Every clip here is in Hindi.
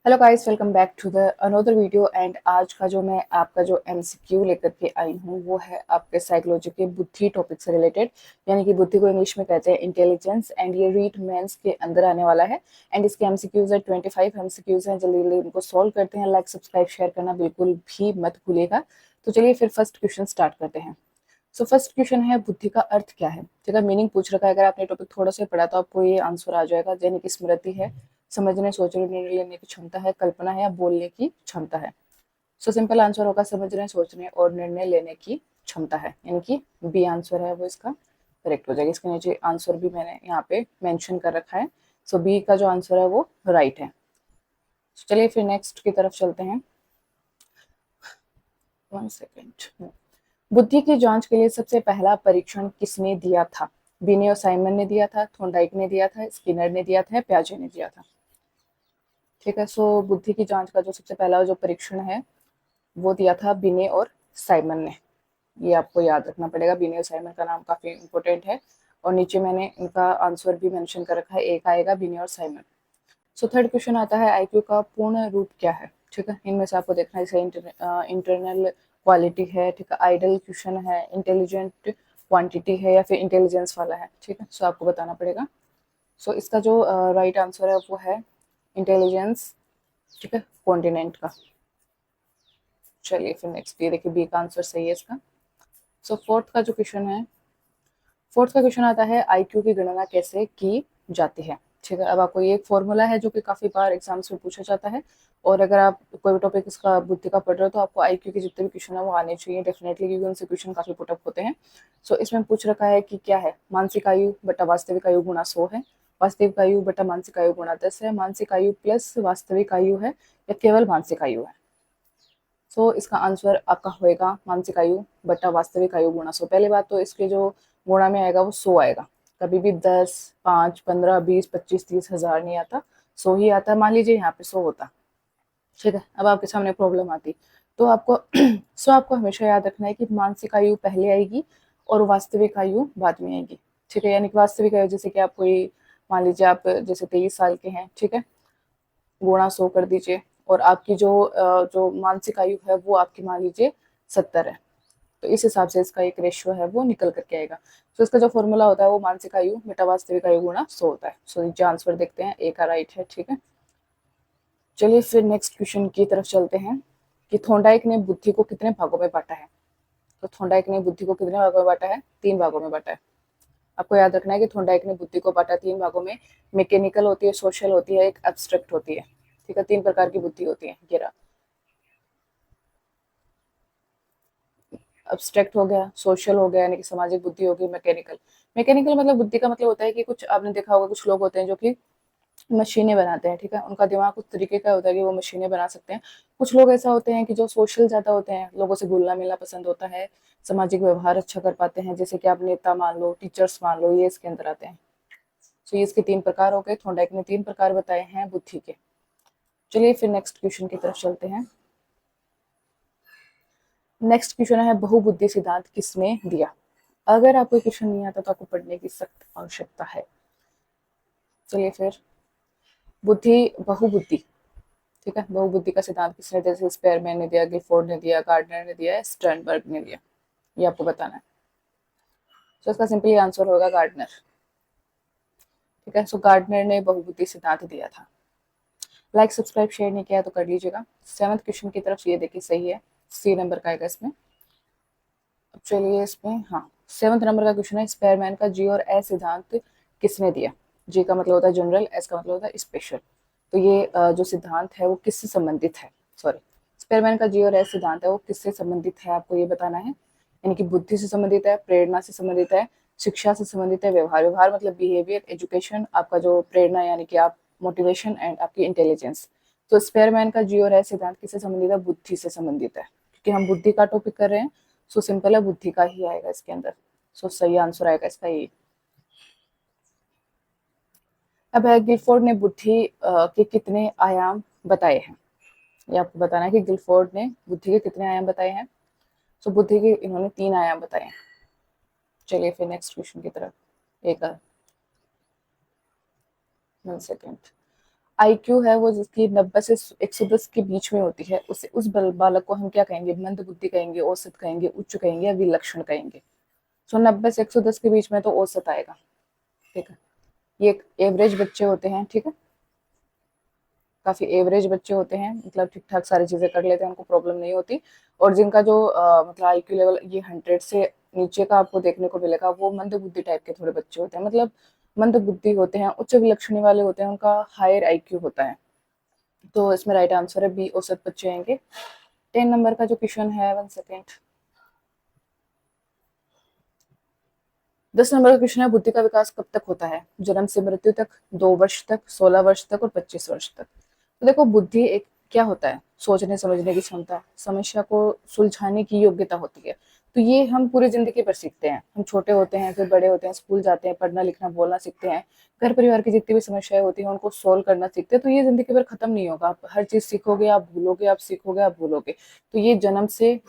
Hello guys, welcome back to the another video. And आज का जो मैं आपका जो एमसीक्यू लेकर के आई हूँ वो है आपके साइकोलॉजी के बुद्धि टॉपिक से रिलेटेड, यानी कि बुद्धि को इंग्लिश में कहते हैं इंटेलिजेंस। एंड ये रीड मेंस के अंदर आने वाला है। एंड इसके एमसीक्यूज है 25 एमसीक्यूज हैं। जल्दी जल्दी उनको सॉल्व करते हैं। लाइक सब्सक्राइब शेयर करना बिल्कुल भी मत भूलिएगा। तो चलिए फिर फर्स्ट क्वेश्चन स्टार्ट करते हैं। सो फर्स्ट क्वेश्चन है, बुद्धि का अर्थ क्या है। ठीक है, मीनिंग पूछ रखा है। अगर आपने टॉपिक थोड़ा सा पढ़ा तो आपको ये आंसर आ जाएगा। यानी कि स्मृति है, समझने सोचने निर्णय लेने की क्षमता है, कल्पना है या बोलने की क्षमता है। सो सिंपल आंसर होगा समझने सोचने और निर्णय लेने की क्षमता है, यानी कि बी आंसर है वो इसका करेक्ट हो जाएगा। इसके नीचे आंसर भी मैंने यहाँ पे मेंशन कर रखा है। सो बी का जो आंसर है वो राइट है। चलिए फिर नेक्स्ट की तरफ चलते हैं। 1 सेकेंड। बुद्धि की जांच के लिए सबसे पहला परीक्षण किसने दिया था। बिने और साइमन ने दिया था, थोंडाइक ने दिया था, स्किनर ने दिया था, प्याजे ने दिया था। ठीक है, सो बुद्धि की जांच का जो सबसे पहला जो परीक्षण है वो दिया था बिने और साइमन ने। ये आपको याद रखना पड़ेगा। बिने और साइमन का नाम काफी इंपॉर्टेंट है और नीचे मैंने इनका आंसर भी मेंशन कर रखा है। एक आएगा बिने और साइमन। सो थर्ड क्वेश्चन आता है, आईक्यू का पूर्ण रूप क्या है। ठीक है, इनमें से आपको देखना है जैसे इंटरनल क्वालिटी है, ठीक है, आइडल क्वेश्चन है, इंटेलिजेंट क्वांटिटी है या फिर इंटेलिजेंस वाला है। ठीक है, सो आपको बताना पड़ेगा। सो इसका जो राइट आंसर है वो है इंटेलिजेंस, ठीक है, कॉन्टिनेंट का। चलिए फिर नेक्स्ट, ये देखिए बी का आंसर सही है इसका। सो फोर्थ का जो क्वेश्चन है, फोर्थ का क्वेश्चन आता है आईक्यू की गणना कैसे की जाती है। ठीक है, अब आपको ये एक फॉर्मूला है जो कि काफी बार एग्जाम्स में पूछा जाता है। और अगर आप कोई भी टॉपिक इसका बुद्धि का पढ़ रहे हो तो आपको आईक्यू के जितने भी क्वेश्चन है वो आने चाहिए डेफिनेटली, क्योंकि उनसे क्वेश्चन काफी पुटअप होते हैं। सो इसमें पूछ रखा है कि क्या है, मानसिक आयु बटा वास्तविक आयु गुणा 100 है, वास्तविक आयु बटा मानसिक आयु गुणा 10 है, मानसिक आयु प्लस वास्तविक आयु है या केवल मानसिक आयु है। सो इसका आंसर आपका होएगा मानसिक आयु बटा वास्तविक आयु गुणा 100। पहली बात तो इसके जो गुणा में आएगा वो 100 आएगा। कभी भी 10, 5, 15, 20, 25, 30 हजार नहीं आता, 100 ही आता है। मान लीजिए यहाँ पे 100 होता। ठीक है, अब आपके सामने प्रॉब्लम आती तो आपको सो आपको हमेशा याद रखना है कि मानसिक आयु पहले आएगी और वास्तविक आयु बाद में आएगी। ठीक है, यानी कि वास्तविक आयु जैसे कि आप कोई, मान लीजिए आप जैसे 23 साल के हैं, ठीक है, गुणा 100 कर दीजिए। और आपकी जो मानसिक आयु है वो आपकी मान लीजिए 70 है। तो इस हिसाब से इसका एक रेशियो है वो निकल करके आएगा। तो इसका जो फॉर्मूला होता है वो मानसिक आयु बटा वास्तविक आयु गुणा 100 होता है। सो नीचे आंसर देखते हैं, ए का राइट है। ठीक है, चलिए फिर नेक्स्ट क्वेश्चन की तरफ चलते हैं कि थोंडाइक ने बुद्धि को कितने भागों में बांटा है। तो थोंडाइक ने बुद्धि को कितने भागों में बांटा है, 3 भागों में बांटा है। आपको याद रखना है कि थोंडाइक ने बुद्धि को बांटा 3 भागों में। मैकेनिकल होती है, सोशल होती है, एक एब्स्ट्रैक्ट होती है। ठीक है, 3 प्रकार की बुद्धि होती है। ये रहा, अब्स्ट्रैक्ट हो गया, सोशल हो गया यानी कि सामाजिक बुद्धि होगी, मैकेनिकल। मैकेनिकल मतलब बुद्धि का मतलब होता है कि कुछ आपने देखा होगा कुछ लोग होते हैं जो कि मशीनें बनाते हैं। ठीक है, उनका दिमाग उस तरीके का होता है कि वो मशीनें बना सकते हैं। कुछ लोग ऐसा होते हैं कि जो सोशल ज्यादा होते हैं, लोगों से घुलना मिलना पसंद होता है, सामाजिक व्यवहार अच्छा कर पाते हैं, जैसे कि आप नेता मान लो, टीचर्स मान लो, ये इसके अंदर आते हैं। तो ये इसके 3 प्रकार हो गए। थोंडाइक ने 3 प्रकार बताए हैं बुद्धि के। चलिए फिर नेक्स्ट क्वेश्चन की तरफ चलते हैं। नेक्स्ट क्वेश्चन है, बहुबुद्धि सिद्धांत किसने दिया। अगर आपको क्वेश्चन नहीं आता तो आपको पढ़ने की सख्त आवश्यकता है। चलिए फिर, बुद्धि बहुबुद्धि, ठीक है, बहुबुद्धि का सिद्धांत किसने दिया, जैसे स्पेयरमैन ने दिया, गिलफोर्ड ने दिया, गार्डनर ने दिया, स्टर्नबर्ग ने दिया। ये आपको बताना है। तो इसका सिंपली आंसर होगा गार्डनर। ठीक है, सो गार्डनर ने बहुबुद्धि सिद्धांत दिया था। लाइक सब्सक्राइब शेयर नहीं किया तो कर लीजिएगा। 7th क्वेश्चन की तरफ, ये देखिए सही है, सी नंबर का आएगा इसमें। अब चलिए इसमें, हाँ, 7th नंबर का क्वेश्चन है, स्पेयरमैन का जी और ए सिद्धांत किसने दिया। जी का मतलब होता है जनरल, एस का मतलब होता है स्पेशल। तो ये जो सिद्धांत है वो किससे संबंधित है, सॉरी, स्पेयरमैन का जी और एस सिद्धांत है वो किससे संबंधित है, आपको ये बताना है। यानी कि बुद्धि से संबंधित है, प्रेरणा से संबंधित है, शिक्षा से संबंधित है, व्यवहार, व्यवहार मतलब बिहेवियर, एजुकेशन, आपका जो प्रेरणा यानी कि आप मोटिवेशन, एंड आपकी इंटेलिजेंस। तो स्पेयरमैन का जी और एस सिद्धांत किससे संबंधित है, बुद्धि से संबंधित है, क्योंकि हम बुद्धि का टॉपिक कर रहे हैं। सो सिंपल है, बुद्धि का ही आएगा इसके अंदर। सो सही आंसर आएगा इसका ये। अब है, गिलफोर्ड ने बुद्धि के कितने आयाम बताए हैं। ये आपको बताना है कि गिलफोर्ड ने बुद्धि के कितने आयाम बताए हैं। सो बुद्धि के इन्होंने 3 आयाम बताए हैं। चलिए फिर नेक्स्ट क्वेश्चन की तरफ। एक 1 सेकेंड। आईक्यू है वो जिसकी 90 से 110 के बीच में होती है, उसे उस बालक को हम क्या कहेंगे? मंद बुद्धि कहेंगे, औसत कहेंगे, उच्च कहेंगे या विलक्षण कहेंगे। सो 90 से 110 के बीच में तो औसत आएगा। ठीक है, ये एक एवरेज बच्चे होते हैं। ठीक है, काफी एवरेज बच्चे होते हैं, मतलब ठीक ठाक सारी चीजें कर लेते हैं, उनको प्रॉब्लम नहीं होती। और जिनका जो मतलब आईक्यू लेवल ये 100 से नीचे का आपको देखने को मिलेगा, वो मंद बुद्धि टाइप के थोड़े बच्चे होते हैं, मतलब मंद बुद्धि होते हैं, उच्च विलक्षणी वाले होते हैं, उनका हायर आईक्यू होता है। तो इसमें राइट आंसर है बी, औसत बच्चे आएंगे। 10 नंबर का जो क्वेश्चन है, 1 सेकेंड। 10 नंबर का क्वेश्चन है, बुद्धि का विकास कब तक होता है? जन्म से मृत्यु तक, 2 वर्ष तक, 16 वर्ष तक और 25 वर्ष तक। तो देखो, बुद्धि एक क्या होता है? सोचने समझने की क्षमता, समस्या को सुलझाने की योग्यता होती है। तो ये हम पूरी जिंदगी पर सीखते हैं। हम छोटे होते हैं, फिर बड़े होते हैं, स्कूल जाते हैं, पढ़ना लिखना बोलना सीखते हैं, घर परिवार की जितनी भी समस्याएं होती हैं उनको सोल्व करना सीखते हैं। तो ये जिंदगी भर खत्म नहीं होगा, आप हर चीज सीखोगे, आप भूलोगे, आप सीखोगे, आप भूलोगे। तो ये जन्म से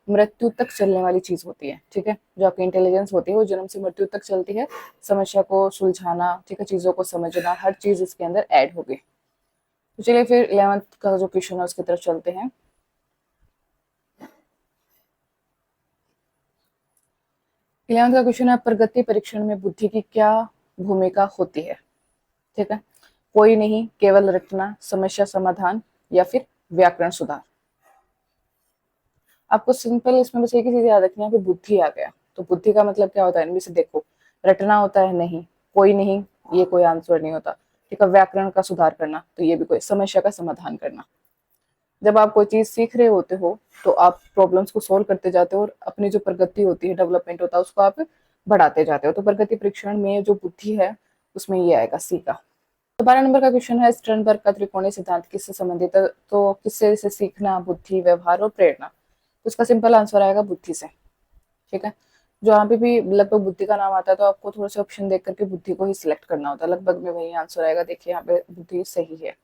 मृत्यु तक चलने वाली चीज होती है। ठीक है, जो आपकी इंटेलिजेंस होती है वो जन्म से मृत्यु तक चलती है। समस्या को सुलझाना, ठीक है, चीजों को समझना, हर चीज इसके अंदर ऐड होगी। तो चलिए फिर 11th का जो क्वेश्चन है उसकी तरफ चलते हैं। 11th का क्वेश्चन है, प्रगति परीक्षण में बुद्धि की क्या भूमिका होती है? ठीक है, कोई नहीं, केवल रटना, समस्या समाधान या फिर व्याकरण सुधार। आपको सिंपल इसमें बस एक ही चीज याद रखनी है कि बुद्धि आ गया, तो बुद्धि का मतलब क्या होता है? इनमें से देखो, रटना होता है, नहीं, कोई नहीं, ये कोई आंसर नहीं होता। ठीक है, व्याकरण का सुधार करना, तो ये भी कोई, समस्या का समाधान करना। जब आप कोई चीज सीख रहे होते हो तो आप प्रॉब्लम्स को सोल्व करते जाते हो और अपनी जो प्रगति होती है, डेवलपमेंट होता है, उसको आप बढ़ाते जाते हो। तो प्रगति परीक्षण में जो बुद्धि है उसमें ये आएगा, सी का। तो 12 नंबर का क्वेश्चन है, स्टर्नबर्ग का त्रिकोणीय सिद्धांत किससे संबंधित है? तो किससे? इसे सीखना, बुद्धि, व्यवहार और प्रेरणा। तो इसका सिंपल आंसर आएगा बुद्धि से। ठीक है, जो यहाँ पे भी लगभग बुद्धि का नाम आता है तो आपको थोड़े से ऑप्शन देख करके बुद्धि को ही सिलेक्ट करना होता है, लगभग में वही आंसर आएगा। देखिए यहाँ पे बुद्धि सही है।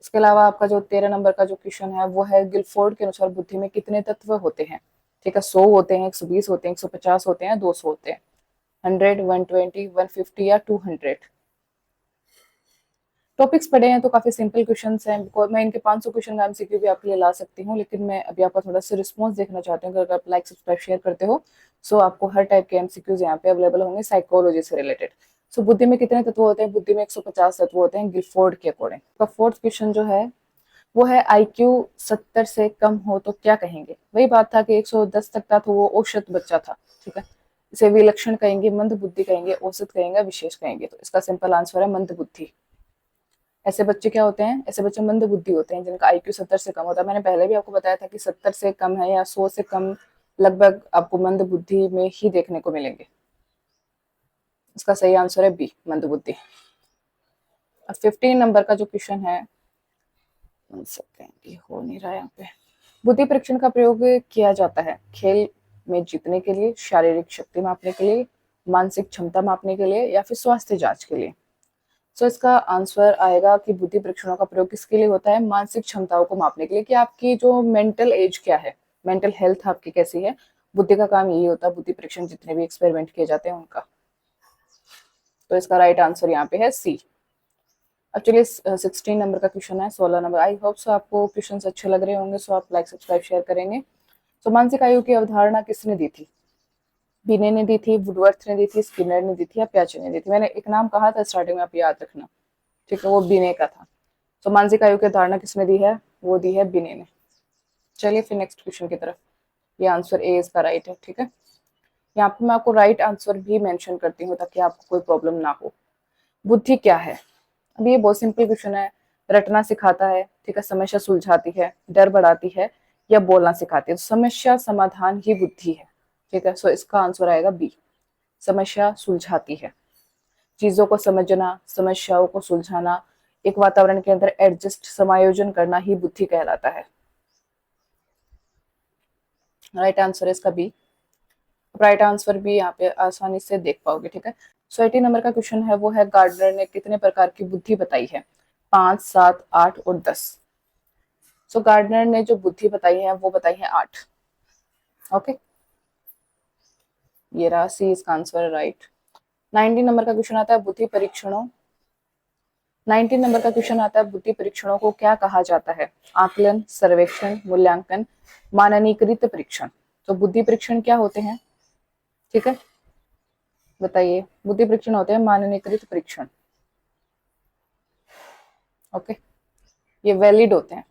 इसके अलावा आपका जो 13 नंबर का जो क्वेश्चन है वो है, गिलफोर्ड के अनुसार बुद्धि में कितने तत्व होते हैं? ठीक है, 100 होते हैं, 120 होते हैं, 150 होते हैं, 200 होते हैं, 100, 120, 150 या 200। टॉपिक्स पढ़े हैं तो काफी सिंपल क्वेश्चंस हैं। मैं इनके 500 क्वेश्चन का एमसीक्यू भी आपके लिए ला सकती हूँ, लेकिन मैं अभी आपका थोड़ा सा रिस्पॉन्स देखना चाहती हूँ। अगर आप लाइक सब्सक्राइब शेयर करते हो सो आपको हर टाइप के एमसीक्यूज यहाँ पे अवेलेबल होंगे साइकोलॉजी से रिलेटेड। सो बुद्धि में कितने तत्व होते हैं? बुद्धि में 150 तत्व होते हैं गिलफोर्ड के अकॉर्डिंग। का फोर्थ क्वेश्चन जो है वो है, आईक्यू 70 से कम हो तो क्या कहेंगे? वही बात था कि 110 तक था तो वो औसत बच्चा था। ठीक है, इसे विलक्षण कहेंगे, मंद बुद्धि कहेंगे, औसत कहेंगे, विशेष कहेंगे। तो इसका सिंपल आंसर है मंद बुद्धि। ऐसे बच्चे क्या होते हैं? ऐसे बच्चे मंद बुद्धि होते हैं जिनका आईक्यू 70 से कम होता है। मैंने पहले भी आपको बताया था कि 70 से कम है या 100 से कम लगभग आपको मंद बुद्धि में ही देखने को मिलेंगे। इसका सही आंसर है बी, मंद बुद्धि। अब 15 नंबर का जो क्वेश्चन है, ये हो नहीं रहा है यहाँ पे। बुद्धि परीक्षण का प्रयोग किया जाता है खेल में जीतने के लिए, शारीरिक शक्ति मापने के लिए, मानसिक क्षमता मापने के लिए या फिर स्वास्थ्य जांच के लिए। सो इसका आंसर आएगा कि बुद्धि परीक्षणों का प्रयोग किसके लिए होता है? मानसिक क्षमताओं को मापने के लिए, कि आपकी जो मेंटल एज क्या है, मेंटल हेल्थ आपकी कैसी है। बुद्धि का काम यही होता है, बुद्धि परीक्षण जितने भी एक्सपेरिमेंट किए जाते हैं उनका। तो इसका राइट आंसर यहाँ पे है सी। अब चलिए 16 नंबर का क्वेश्चन है, 16 नंबर। आई होप सो आपको क्वेश्चन अच्छे लग रहे होंगे, सो आप लाइक सब्सक्राइब शेयर करेंगे। तो मानसिक आयु की अवधारणा किसने दी थी? बिने ने दी थी, वुडवर्थ ने दी थी, स्किनर ने दी थी या प्याचे ने दी थी? मैंने एक नाम कहा था स्टार्टिंग में, आप याद रखना। ठीक है, वो बिने का था। तो मानसिक आयु की अवधारणा किसने दी है? वो दी है बिने ने। चलिए फिर नेक्स्ट क्वेश्चन की तरफ। ये आंसर ए इसका राइट है। ठीक है, यहाँ पे मैं आपको राइट आंसर भी मेंशन करती हूँ ताकि आपको कोई प्रॉब्लम ना हो। बुद्धि क्या है? अब ये बहुत सिंपल क्वेश्चन है। रटना सिखाता है, ठीक है, समस्या सुलझाती है, डर बढ़ाती है या बोलना सिखाती है? तो समस्या समाधान ही बुद्धि है। ठीक है, सो इसका आंसर आएगा बी, समस्या सुलझाती है। चीजों को समझना, समस्याओं को सुलझाना, एक वातावरण के अंदर एडजस्ट, समायोजन करना ही बुद्धि कहलाता है। राइट आंसर है इसका बी। राइट आंसर भी यहाँ पे आसानी से देख पाओगे। ठीक है, सो 80 नंबर का क्वेश्चन है वो है, गार्डनर ने कितने प्रकार की बुद्धि बताई है? 5, 7, 8 और 10। सो गार्डनर ने जो बुद्धि बताई है वो बताई है 8। ओके, ये रहा सी, इसका आंसर राइट। 90 नंबर का क्वेश्चन आता है, बुद्धि परीक्षणों 19 नंबर का क्वेश्चन आता है, बुद्धि परीक्षणों को क्या कहा जाता है? आकलन, सर्वेक्षण, मूल्यांकन, माननीकृत परीक्षण। तो बुद्धि परीक्षण क्या होते हैं? ठीक है, बताइए। बुद्धि परीक्षण होते हैं माननीकृत परीक्षण। ओके, ये वैलिड होते हैं।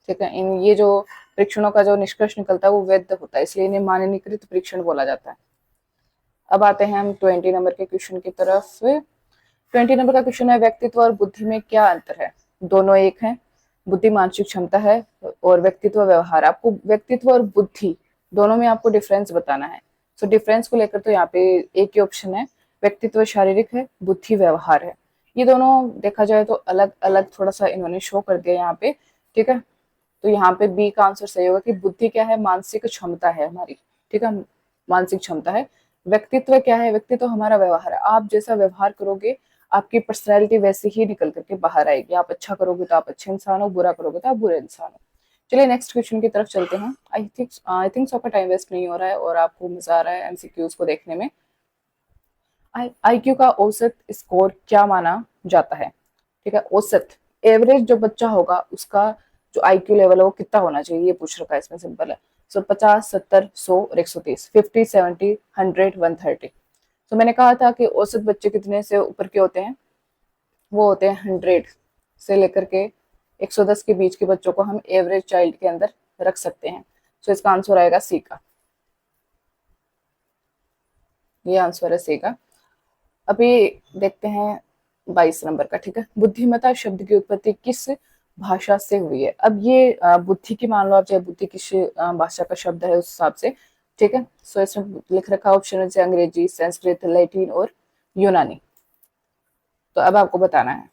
ठीक है, इन ये जो परीक्षणों का जो निष्कर्ष निकलता है वो वैध होता है, इसलिए इन्हें माननीकृत परीक्षण बोला जाता है। अब आते हैं हम 20 नंबर के क्वेश्चन की तरफ। 20 नंबर का क्वेश्चन है, व्यक्तित्व और बुद्धि में क्या अंतर है? दोनों एक हैं। बुद्धि मानसिक क्षमता है और व्यक्तित्व व्यवहार। आपको व्यक्तित्व और बुद्धि दोनों में आपको डिफरेंस बताना है। सो डिफरेंस को लेकर तो यहाँ पे एक ही ऑप्शन है, व्यक्तित्व शारीरिक है, बुद्धि व्यवहार है। ये दोनों देखा जाए तो अलग अलग थोड़ा सा इन्होंने शो कर दिया यहाँ पे। ठीक है, तो यहाँ पे बी का आंसर सही होगा कि बुद्धि क्या है? मानसिक क्षमता है हमारी। ठीक है, मानसिक क्षमता है। व्यक्तित्व क्या है? व्यक्तित्व हमारा व्यवहार है। आप जैसा व्यवहार करोगे आपकी पर्सनैलिटी वैसी ही निकल करके बाहर आएगी। आप अच्छा करोगे तो आप अच्छे इंसान हो, बुरा करोगे तो आप बुरे इंसान हो। चलिए नेक्स्ट क्वेश्चन की तरफ चलते हैं। आई थिंक आपका टाइम वेस्ट नहीं हो रहा है और आपको मजा आ रहा है एमसीक्यूज को देखने में। आईक्यू का औसत स्कोर क्या माना जाता है? ठीक है, औसत, एवरेज जो बच्चा होगा उसका जो आईक्यू लेवल है वो कितना होना चाहिए, ये पूछ रखा है इसमें। सिंपल है। सो 50, 70, 100 और 130, 50, 70, 100, 130। तो मैंने कहा था कि औसत बच्चे कितने से ऊपर के होते हैं? वो होते हैं 100 से लेकर के 110 के बीच के बच्चों को हम एवरेज चाइल्ड के अंदर रख सकते हैं। सो इसका आंसर आएगा सी का। ये आंसर है सी का। अभी देखते हैं 22 नंबर का। ठीक है, बुद्धिमत्ता शब्द की उत्पत्ति किस भाषा से हुई है? अब ये बुद्धि की मान लो आप, चाहे बुद्धि किस भाषा का शब्द है उस हिसाब से। ठीक है, सो इसमें लिख रखा ऑप्शन है अंग्रेजी, संस्कृत, लैटिन और यूनानी। तो अब आपको बताना है।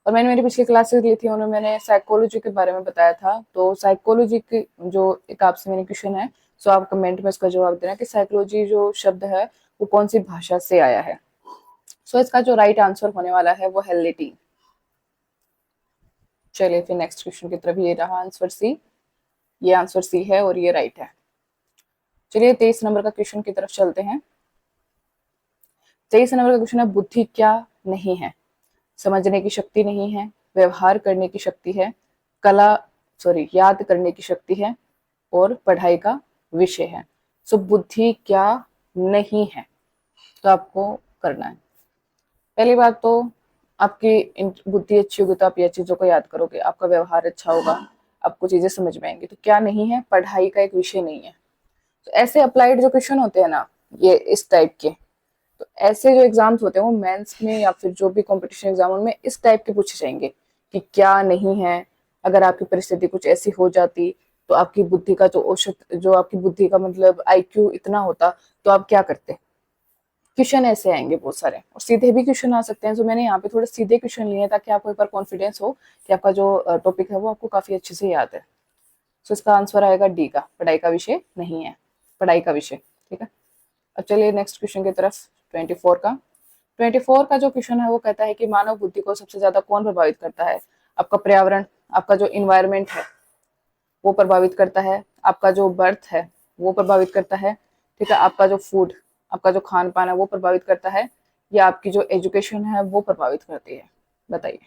और मैंने मेरी पिछली क्लासेस ली थी, उन्होंने मैंने साइकोलॉजी के बारे में बताया था। तो साइकोलॉजी की जो एक आपसे मैंने क्वेश्चन है, सो आप कमेंट में इसका जवाब देना कि साइकोलॉजी जो शब्द है वो कौन सी भाषा से आया है। सो इसका जो राइट आंसर होने वाला है वो है लैटिन। चलिए फिर नेक्स्ट क्वेश्चन की तरफ। ये रहा आंसर सी, ये आंसर सी है और ये राइट है। चलिए 23 नंबर का क्वेश्चन की तरफ चलते हैं। 23 नंबर का क्वेश्चन है, बुद्धि क्या नहीं है? समझने की शक्ति नहीं है, व्यवहार करने की शक्ति है, कला याद करने की शक्ति है और पढ़ाई का विषय है। सो बुद्धि क्या नहीं है, तो आपको करना है। पहली बात तो आपकी बुद्धि अच्छी होगी तो आप ये चीजों को याद करोगे, आपका व्यवहार अच्छा होगा, आपको चीजें समझ में आएंगी। तो क्या नहीं है? पढ़ाई का एक विषय नहीं है। तो ऐसे अप्लाइड जो क्वेश्चन होते हैं ना, ये इस टाइप के, तो ऐसे जो एग्जाम्स होते हैं वो मेंस में या फिर जो भी कंपटीशन एग्जाम उनमें इस टाइप के पूछे जाएंगे कि क्या नहीं है। अगर आपकी परिस्थिति कुछ ऐसी हो जाती तो आपकी बुद्धि का जो औसत, जो आपकी बुद्धि का मतलब आईक्यू इतना होता, तो आप क्या करते। क्वेश्चन ऐसे आएंगे बहुत सारे, और सीधे भी क्वेश्चन आ सकते हैं। तो मैंने यहाँ पे थोड़े सीधे क्वेश्चन लिए हैं ताकि आपको एक बार कॉन्फिडेंस हो कि आपका जो टॉपिक है वो आपको काफी अच्छे से याद है। तो इसका आंसर आएगा डी का, पढ़ाई का विषय नहीं है, पढ़ाई का विषय। ठीक है, अब चलिए नेक्स्ट क्वेश्चन की तरफ। 24 का 24 का जो क्वेश्चन है वो कहता है कि मानव बुद्धि को सबसे ज्यादा कौन प्रभावित करता है? आपका पर्यावरण, आपका जो इन्वायरमेंट है वो प्रभावित करता है, आपका जो बर्थ है वो प्रभावित करता है, ठीक है, आपका जो फूड, आपका जो खान पान है वो प्रभावित करता है, या आपकी जो एजुकेशन है वो प्रभावित करती है? बताइए।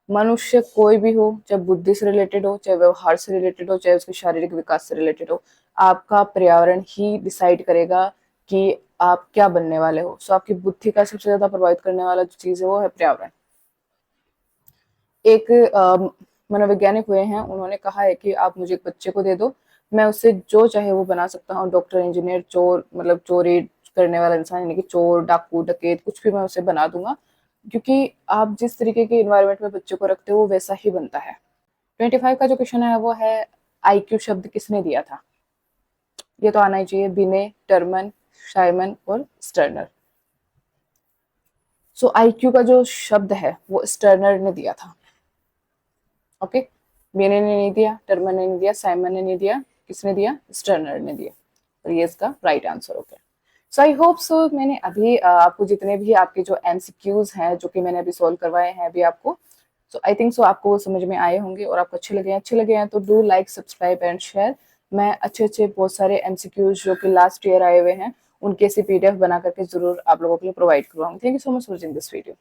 मनुष्य कोई भी हो, चाहे बुद्धि से रिलेटेड हो, चाहे व्यवहार से रिलेटेड हो, चाहे उसके शारीरिक विकास से रिलेटेड हो, आपका पर्यावरण ही डिसाइड करेगा कि आप क्या बनने वाले हो। सो आपकी बुद्धि का सबसे ज्यादा प्रभावित करने वाला जो चीज है वो है पर्यावरण। एक मनोवैज्ञानिक हुए हैं, उन्होंने कहा है कि आप मुझे एक बच्चे को दे दो, मैं उससे जो चाहे वो बना सकता हूँ, डॉक्टर, इंजीनियर, चोर, मतलब चोरी करने वाला इंसान, यानी कि चोर, डाकू, डकैत, कुछ भी मैं उसे बना दूंगा, क्योंकि आप जिस तरीके के इन्वायरमेंट में बच्चे को रखते हो वो वैसा ही बनता है। 25 का जो क्वेश्चन है वो है, आईक्यू शब्द किसने दिया था? ये तो आना ही चाहिए, बिने, टर्मन, शाइमन और स्टर्नर। सो आईक्यू का जो शब्द है वो स्टर्नर ने दिया था। ओके, बिने ने नहीं दिया, टर्मन ने नहीं दिया, साइमन ने नहीं दिया, किसने दिया? स्टर्नर ने दिया। और ये इसका राइट आंसर हो गया। सो आई होप सो मैंने अभी आपको जितने भी आपके जो एमसीक्यूज हैं जो कि मैंने अभी सॉल्व करवाए हैं अभी आपको, सो आई थिंक सो आपको वो समझ में आए होंगे और आपको अच्छे लगे हैं तो do like, subscribe and share. मैं अच्छे बहुत सारे एमसीक्यूज जो कि लास्ट ईयर आए हुए हैं उनके से पीडीएफ बना करके जरूर आप लोगों के लिए प्रोवाइड करवाऊंगी। Thank you so much for watching this video.